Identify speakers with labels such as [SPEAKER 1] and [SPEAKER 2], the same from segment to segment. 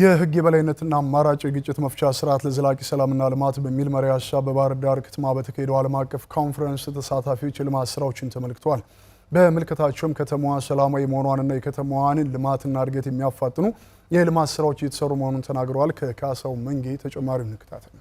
[SPEAKER 1] የህግ የበላይነትና አማራጭ የግጭት መፍቻ ስርዓት ለዘላቂ ሰላምና ልማት በሚል መሪ ሀሳብ በባህር ዳር ከተማ በተካሄደው ዓለም አቀፍ ኮንፈረንስ ተሳታፊዎች የልማት ስራዎችን ተመልክተዋል። በምልከታቸውም ከተማዋ ሰላማዊ መሆኗንና የከተማዋን ልማትና እድገት የሚያፋጥኑ የልማት ስራዎች እየተሰሩ መሆኑን ተናግረዋል። ከካሳው መንጌ ተጨማሪ እንከታተል።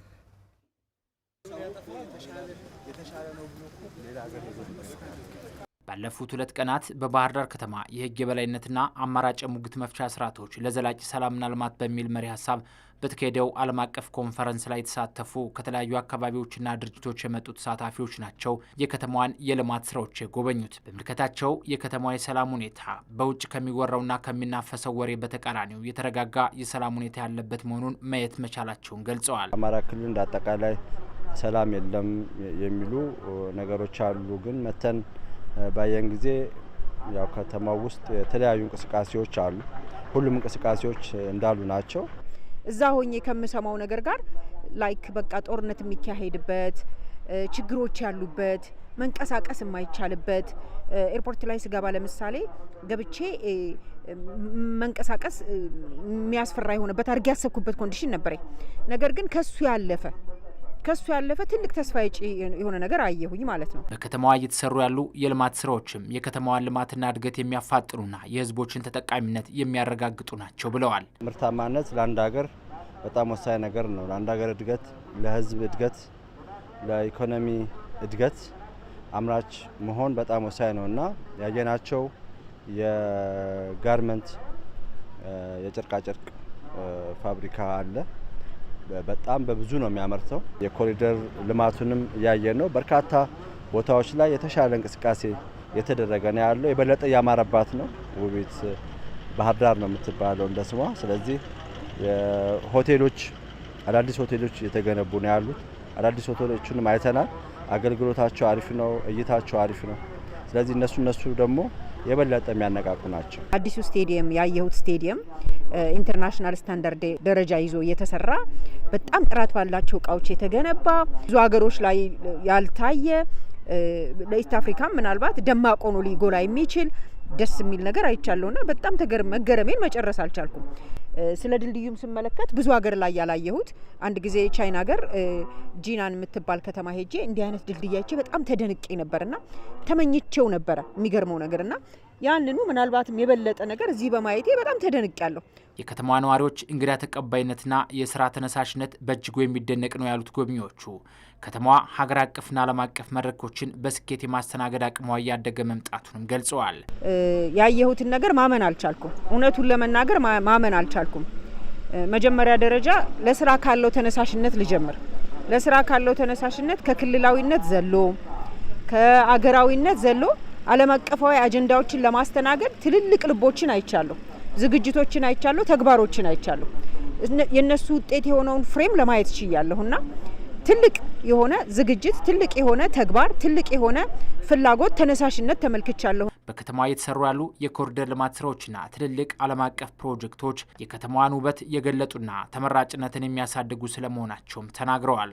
[SPEAKER 2] ባለፉት 2 ቀናት በባህር ዳር ከተማ የህግ የበላይነትና አማራጭ ሙግት መፍቻ ስርዓቶች ለዘላቂ ሰላምና ልማት በሚል መሪ ሀሳብ በተካሄደው ዓለም አቀፍ ኮንፈረንስ ላይ የተሳተፉ ከተለያዩ አካባቢዎችና ድርጅቶች የመጡ ተሳታፊዎች ናቸው የከተማዋን የልማት ስራዎች የጎበኙት። በምልከታቸው የከተማዋ የሰላም ሁኔታ በውጭ ከሚወራውና ከሚናፈሰው ወሬ በተቃራኒው የተረጋጋ የሰላም ሁኔታ ያለበት መሆኑን ማየት መቻላቸውን ገልጸዋል።
[SPEAKER 3] አማራ ክልል እንዳጠቃላይ ሰላም የለም የሚሉ ነገሮች አሉ። ግን መተን ባየን ጊዜ ያው ከተማው ውስጥ የተለያዩ እንቅስቃሴዎች አሉ። ሁሉም እንቅስቃሴዎች እንዳሉ ናቸው።
[SPEAKER 4] እዛ ሆኜ ከምሰማው ነገር ጋር ላይክ በቃ ጦርነት የሚካሄድበት ችግሮች ያሉበት መንቀሳቀስ የማይቻልበት ኤርፖርት ላይ ስገባ ለምሳሌ ገብቼ መንቀሳቀስ የሚያስፈራ የሆነበት አድርጌ ያሰብኩበት ኮንዲሽን ነበረኝ። ነገር ግን ከሱ ያለፈ ትልቅ ተስፋ የሆነ ነገር አየሁኝ ማለት ነው።
[SPEAKER 2] በከተማዋ እየተሰሩ ያሉ የልማት ስራዎችም የከተማዋን ልማትና እድገት የሚያፋጥኑና የህዝቦችን ተጠቃሚነት የሚያረጋግጡ ናቸው ብለዋል።
[SPEAKER 3] ምርታማነት ለአንድ ሀገር በጣም ወሳኝ ነገር ነው። ለአንድ ሀገር እድገት፣ ለህዝብ እድገት፣ ለኢኮኖሚ እድገት አምራች መሆን በጣም ወሳኝ ነውና ያየናቸው የጋርመንት የጨርቃጨርቅ ፋብሪካ አለ። በጣም በብዙ ነው የሚያመርተው። የኮሪደር ልማቱንም ያየን ነው። በርካታ ቦታዎች ላይ የተሻለ እንቅስቃሴ የተደረገ ነው ያለው። የበለጠ ያማረባት ነው። ውቢት ባህር ዳር ነው የምትባለው እንደ ስሟ። ስለዚህ ሆቴሎች አዳዲስ ሆቴሎች እየተገነቡ ነው ያሉት። አዳዲስ ሆቴሎችንም አይተናል። አገልግሎታቸው አሪፍ ነው፣ እይታቸው አሪፍ ነው። ስለዚህ እነሱ ደግሞ የበለጠ የሚያነቃቁ ናቸው።
[SPEAKER 4] አዲሱ ስቴዲየም ያየሁት ስቴዲየም ኢንተርናሽናል ስታንዳርድ ደረጃ ይዞ የተሰራ በጣም ጥራት ባላቸው እቃዎች የተገነባ ብዙ ሀገሮች ላይ ያልታየ ለኢስት አፍሪካም ምናልባት ደማቅ ሆኖ ሊጎላ የሚችል ደስ የሚል ነገር አይቻለሁና በጣም መገረሜን መጨረስ አልቻልኩም። ስለ ድልድዩም ስመለከት ብዙ ሀገር ላይ ያላየሁት አንድ ጊዜ ቻይና ሀገር ጂናን የምትባል ከተማ ሄጄ እንዲህ አይነት ድልድያቼ በጣም ተደንቄ ነበርና ተመኝቼው ነበረ። የሚገርመው ነገርና ያንኑ ምናልባትም የበለጠ ነገር እዚህ በማየቴ በጣም ተደንቄያለሁ።
[SPEAKER 2] የከተማዋ ነዋሪዎች እንግዳ ተቀባይነትና የስራ ተነሳሽነት በእጅጉ የሚደነቅ ነው ያሉት ጎብኚዎቹ ከተማዋ ሀገር አቀፍና ዓለም አቀፍ መድረኮችን በስኬት የማስተናገድ አቅሟ እያደገ መምጣቱንም ገልጸዋል።
[SPEAKER 4] ያየሁትን ነገር ማመን አልቻልኩም። እውነቱን ለመናገር ማመን አልቻልኩም። መጀመሪያ ደረጃ ለስራ ካለው ተነሳሽነት ልጀምር። ለስራ ካለው ተነሳሽነት ከክልላዊነት ዘሎ ከአገራዊነት ዘሎ ዓለም አቀፋዊ አጀንዳዎችን ለማስተናገድ ትልልቅ ልቦችን አይቻለሁ፣ ዝግጅቶችን አይቻለሁ፣ ተግባሮችን አይቻለሁ። የነሱ ውጤት የሆነውን ፍሬም ለማየት ችያለሁና ትልቅ የሆነ ዝግጅት፣ ትልቅ የሆነ ተግባር፣ ትልቅ የሆነ ፍላጎት፣ ተነሳሽነት ተመልክቻለሁ።
[SPEAKER 2] በከተማዋ እየተሰሩ ያሉ የኮሪደር ልማት ስራዎችና ትልልቅ ዓለም አቀፍ ፕሮጀክቶች የከተማዋን ውበት የገለጡና ተመራጭነትን የሚያሳድጉ ስለመሆናቸውም ተናግረዋል።